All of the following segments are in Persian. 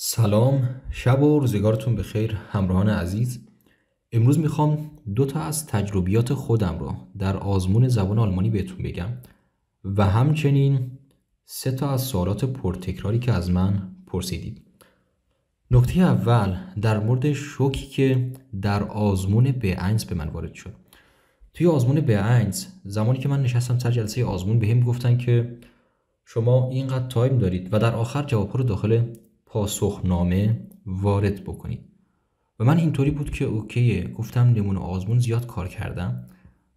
سلام، شب و روزگارتون بخیر همراهان عزیز. امروز میخوام دو تا از تجربیات خودم رو در آزمون زبان آلمانی بهتون بگم و همچنین سه تا از سوالات پرتکراری که از من پرسیدید. نکته اول در مورد شوکی که در آزمون B1 به من وارد شد. توی آزمون B1 زمانی که من نشستم سر جلسه آزمون بهم گفتن که شما اینقدر تایم دارید و در آخر جواب‌ها رو داخل پاسخنامه وارد بکنید. و من اینطوری بود که اوکیه، گفتم نمونه آزمون زیاد کار کردم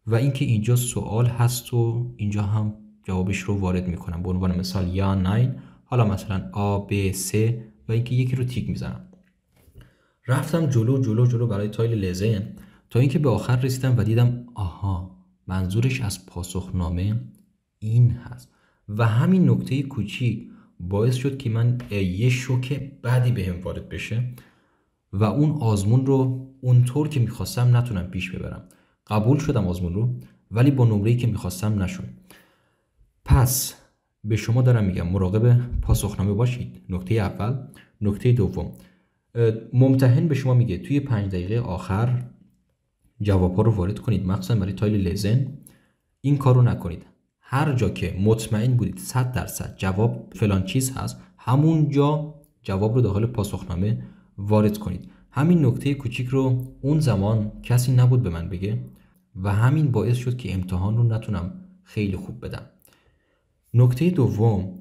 و اینکه اینجا سوال هست و اینجا هم جوابش رو وارد میکنم، به عنوان مثال یا نه، حالا مثلا A B C و اینکه یکی رو تیک میزنم. رفتم جلو جلو جلو برای تایل لزن تا اینکه به آخر رسیدم و دیدم آها منظورش از پاسخنامه این هست و همین نکته کوچیک باعث شد که من یه شوک بعدی بهم وارد بشه و اون آزمون رو اونطور که میخواستم نتونم پیش ببرم. قبول شدم آزمون رو ولی با نمره‌ای که میخواستم نشد. پس به شما دارم میگم مراقب پاسخنامه باشید. نکته اول. نکته دوم، ممتحن به شما میگه توی 5 دقیقه آخر جواب‌ها رو وارد کنید، مخصوصا برای تایل لزن. این کارو نکنید. هر جا که مطمئن بودید 100% جواب فلان چیز هست، همونجا جواب رو داخل پاسخنامه وارد کنید. همین نکته کوچیک رو اون زمان کسی نبود به من بگه و همین باعث شد که امتحان رو نتونم خیلی خوب بدم. نکته دوم،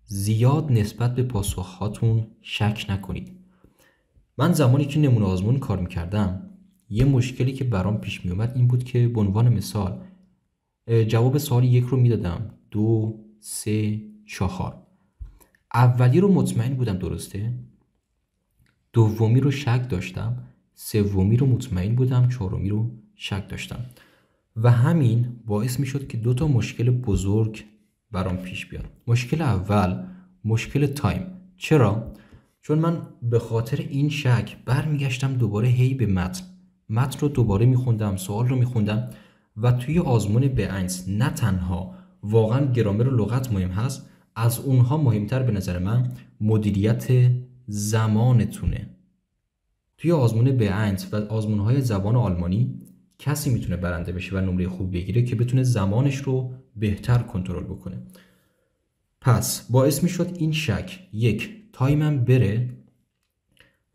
زیاد نسبت به پاسخهاتون شک نکنید. من زمانی که نمونه آزمون کار میکردم یه مشکلی که برام پیش میومد این بود که به عنوان مثال جواب سوال 1 رو میدادم، 2 3 4. اولی رو مطمئن بودم درسته، دومی رو شک داشتم، سومی رو مطمئن بودم، چهارمی رو شک داشتم و همین باعث میشد که 2 تا مشکل بزرگ برام پیش بیاد. مشکل اول مشکل تایم. چرا؟ چون من به خاطر این شک برمیگشتم دوباره هی به متن رو دوباره میخوندم، سوال رو میخوندم و توی آزمون B1 نه تنها واقعا گرامر و لغت مهم هست، از اونها مهمتر به نظر من مدیریت زمانتونه. توی آزمون B1 و آزمونهای زبان آلمانی کسی میتونه برنده بشه و نمره خوب بگیره که بتونه زمانش رو بهتر کنترل بکنه. پس باعث میشد این شک 1 تایمم بره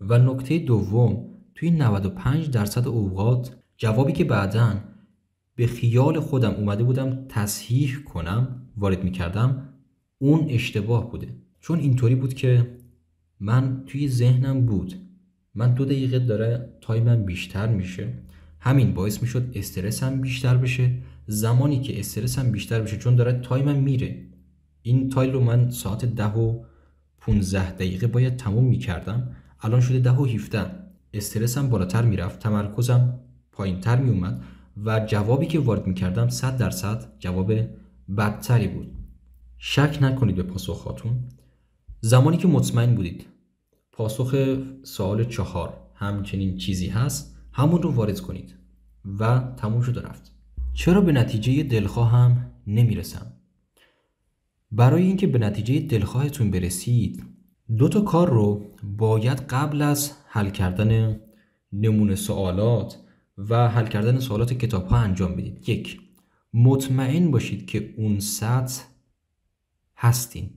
و نکته دوم توی 95% اوقات جوابی که بعداً به خیال خودم اومده بودم تصحیح کنم وارد میکردم اون اشتباه بوده. چون اینطوری بود که من توی ذهنم بود من 2 دقیقه داره تایمم بیشتر میشه، همین باعث میشد استرسم بیشتر بشه. زمانی که استرسم بیشتر بشه چون داره تایمم میره، این تایل رو من ساعت 10 و 15 دقیقه باید تموم میکردم، الان شده 10 و 17. استرسم بالاتر میرفت، تمرکزم پایین تر میومد و جوابی که وارد میکردم 100% جواب بدتری بود. شک نکنید به پاسخاتون. زمانی که مطمئن بودید پاسخ سوال 4 همچنین چیزی هست، همون رو وارد کنید و تموم شد و رفت. چرا به نتیجه دلخواهم نمیرسم؟ برای اینکه به نتیجه دلخواهتون برسید 2 تا کار رو باید قبل از حل کردن نمونه سوالات و حل کردن سوالات کتاب ها انجام بدید. 1 مطمئن باشید که اون سطح هستین.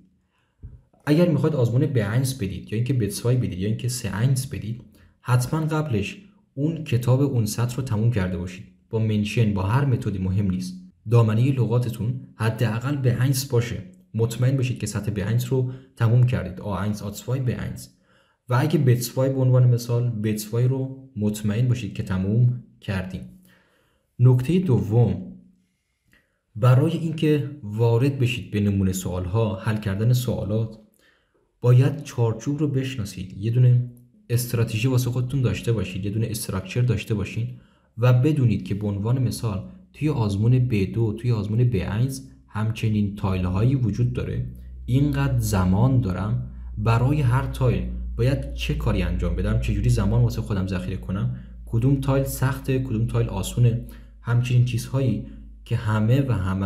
اگر میخواید آزمون B1 بدید یا اینکه B2 بدید یا اینکه C1 بدید، حتما قبلش اون کتاب اون سطح رو تموم کرده باشید، با منشن، با هر متدی مهم نیست. دامنه لغاتتون حداقل B1 باشه. مطمئن باشید که سطح B1 رو تموم کردید، A1 A2 B1. و اگه B2 به عنوان مثال B2 رو مطمئن باشید که تموم کردیم. نکته دوم، برای اینکه وارد بشید به نمونه سوالها، حل کردن سوالات، باید چارچوب رو بشناسید. یه دونه استراتژی واسه خودتون داشته باشید، یه دونه استراکچر داشته باشین و بدونید که به عنوان مثال توی آزمون B2 توی آزمون B1 همچنین تایل هایی وجود داره، اینقدر زمان دارم برای هر تایل باید چه کاری انجام بدم، چجوری زمان واسه خودم ذخیره کنم، کدوم تایل سخته، کدوم تایل آسونه، همچنین چیزهایی که همه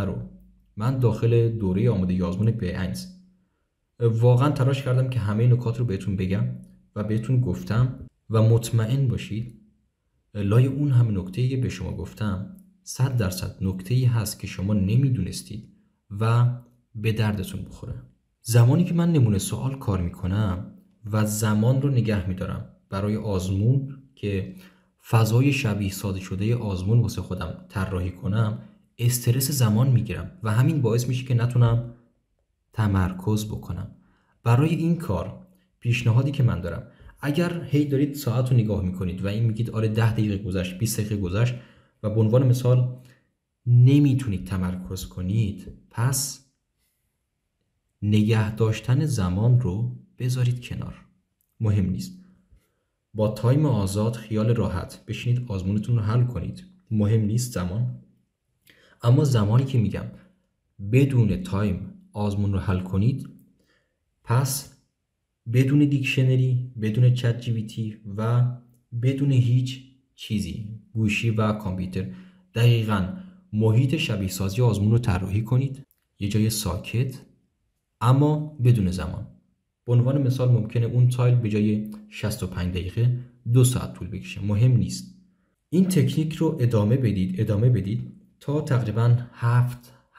رو من داخل دوره آمادگی آزمون B1 واقعا تلاش کردم که همه نکات رو بهتون بگم و بهتون گفتم و مطمئن باشید لای اون همه نکته‌ای که به شما گفتم 100% نکته‌ای هست که شما نمیدونستید و به دردتون بخوره. زمانی که من نمونه سوال کار میکنم و زمان رو نگه میدارم برای آزمون که فضای شبیه ساده شده آزمون واسه خودم طراحی کنم، استرس زمان میگیرم و همین باعث میشه که نتونم تمرکز بکنم. برای این کار پیشنهادی که من دارم، اگر هی دارید ساعت رو نگاه میکنید و این میگید آره 10 دقیقه گذشت، 20 دقیقه گذشت و به عنوان مثال نمیتونید تمرکز کنید، پس نگه داشتن زمان رو بذارید کنار، مهم نیست. با تایم آزاد خیال راحت بشینید آزمونتون رو حل کنید، مهم نیست زمان. اما زمانی که میگم بدون تایم آزمون رو حل کنید، پس بدون دیکشنری، بدون چت جی پی تی و بدون هیچ چیزی، گوشی و کامپیوتر، دقیقاً محیط شبیه سازی آزمون رو طراحی کنید، یه جای ساکت اما بدون زمان. به عنوان مثال ممکنه اون تایل به جای 65 دقیقه 2 ساعت طول بکشه، مهم نیست. این تکنیک رو ادامه بدید تا تقریباً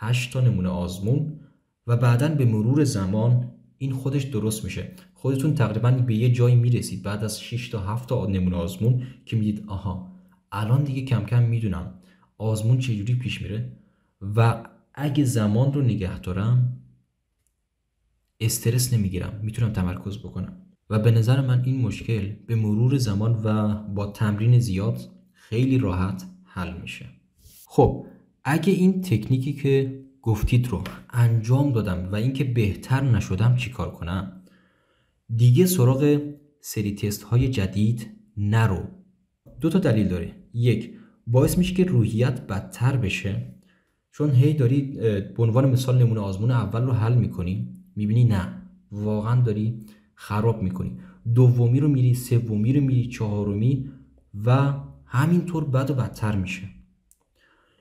7-8 تا نمونه آزمون و بعداً به مرور زمان این خودش درست میشه. خودتون تقریباً به یه جایی میرسید بعد از 6 تا 7 تا نمونه آزمون که میدید آها الان دیگه کم کم میدونم آزمون چجوری پیش میره و اگه زمان رو نگه دارم استرس نمیگیرم، میتونم تمرکز بکنم. و به نظر من این مشکل به مرور زمان و با تمرین زیاد خیلی راحت حل میشه. خب اگه این تکنیکی که گفتید رو انجام دادم و اینکه بهتر نشدم چیکار کنم؟ دیگه سراغ سری تست های جدید نرو. 2 تا دلیل داره. یک، باعث میشه که روحیت بدتر بشه، چون هی داری به عنوان مثال نمونه آزمون اول رو حل میکنی، میبینی نه واقعا داری خراب میکنی، دومی رو میری، سومی رو میری، چهارمی و همینطور بد و بدتر میشه.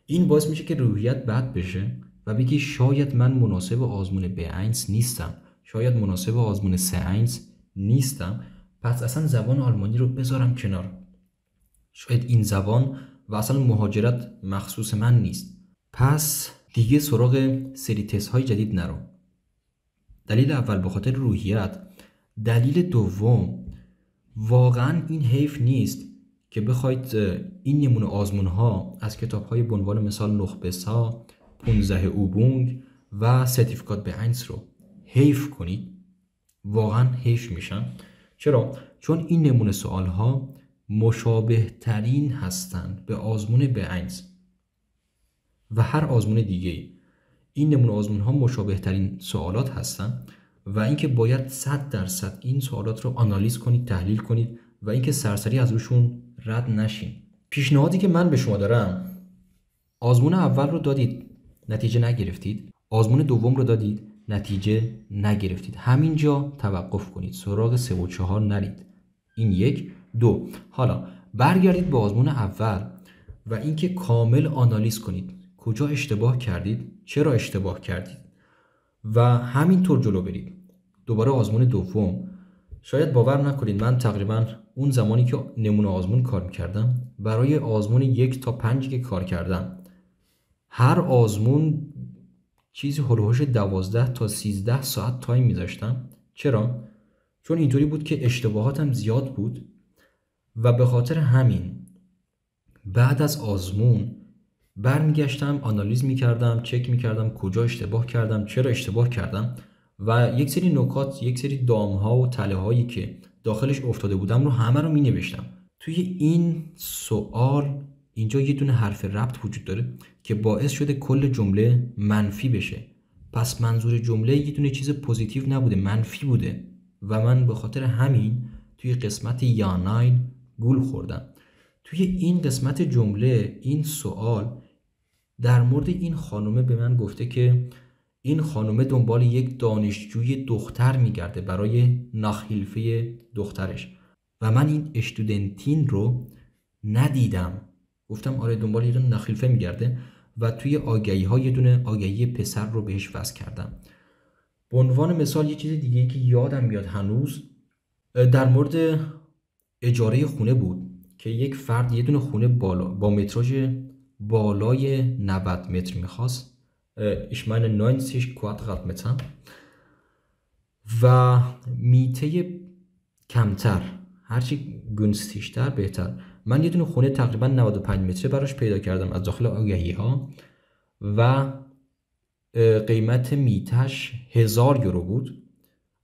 این باعث میشه که روحیت بد بشه و بگی شاید من مناسب آزمون B1 نیستم، شاید مناسب آزمون C1 نیستم، پس اصلا زبان آلمانی رو بذارم کنار، شاید این زبان و اصلا مهاجرت مخصوص من نیست، پس دیگه سراغ سری تست های جدید نرو. دلیل اول به خاطر روحیت. دلیل دوم، واقعا این حیف نیست که بخواید این نمونه آزمون ها از کتاب های به عنوان مثال نخبسا، 15 اوبونگ و سرتیفیکات B1 رو حیف کنید، واقعا حیف میشن. چرا؟ چون این نمونه سوال ها مشابه ترین هستند به آزمون B1 و هر آزمون دیگه. این نمونه آزمون ها مشابه ترین سوالات هستن و اینکه باید 100% این سوالات رو آنالیز کنید، تحلیل کنید و اینکه سرسری از روشون رد نشین. پیشنهادی که من به شما دارم، آزمون اول رو دادید نتیجه نگرفتید، آزمون دوم رو دادید نتیجه نگرفتید، همینجا توقف کنید، سراغ 3 و 4 نرید. این 1. 2. حالا برگردید به آزمون اول و اینکه کامل آنالیز کنید کجا اشتباه کردید، چرا اشتباه کردید و همینطور جلو برید. دوباره آزمون دوم، شاید باور نکنید من تقریبا اون زمانی که نمونه آزمون کار میکردم برای آزمون 1 تا 5 که کار کردم، هر آزمون چیزی هلوهوش 12 تا 13 ساعت تایم میذاشتم. چرا؟ چون اینطوری بود که اشتباهاتم زیاد بود و به خاطر همین بعد از آزمون برمیگشتم آنالیز میکردم، چک میکردم کجا اشتباه کردم، چرا اشتباه کردم و یک سری نکات، یک سری دامها و تله هایی که داخلش افتاده بودم رو همه رو مینوشتم. توی این سوال اینجا یه دونه حرف ربط وجود داره که باعث شده کل جمله منفی بشه، پس منظور جمله یه دونه چیز پوزیتیو نبوده، منفی بوده و من به خاطر همین توی قسمت یا 9 گول خوردم. توی این قسمت جمله این سوال در مورد این خانومه به من گفته که این خانومه دنبال یک دانشجوی دختر میگرده برای ناخیلفه دخترش و من این اشتودنتین رو ندیدم. گفتم آره دنبال یه دونه ناخیلفه میگرده و توی آگهی ها یه دونه آگهی پسر رو بهش وصل کردم. به عنوان مثال یه چیز دیگه که یادم میاد هنوز در مورد اجاره خونه بود که یک فرد یه دونه خونه بالا با متراژ بالای 90 متر میخواست. ich meine 90 Quadratmeter و میته کمتر، هرچی گنستیشتر بهتر. من یه دونه خونه تقریبا 95 متره براش پیدا کردم از داخل آگهی ها و قیمت میتش 1000 یورو بود.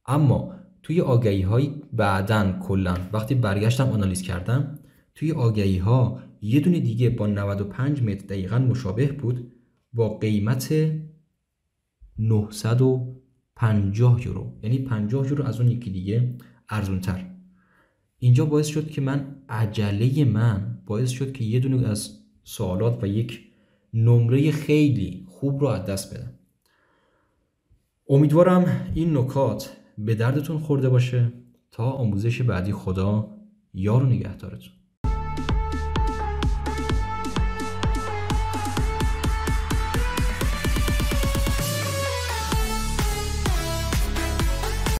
اما توی آگهی های بعدن کلا وقتی برگشتم آنالیز کردم، توی آگهی ها یه دونه دیگه با 95 متر دقیقا مشابه بود با قیمت 950 یورو، یعنی 50 یورو از اون یکی دیگه ارزون تر. اینجا باعث شد که عجله من باعث شد که یه دونه از سوالات و یک نمره خیلی خوب رو از دست بدم. امیدوارم این نکات به دردتون خورده باشه. تا آموزش بعدی، خدا یار و نگهدارتون.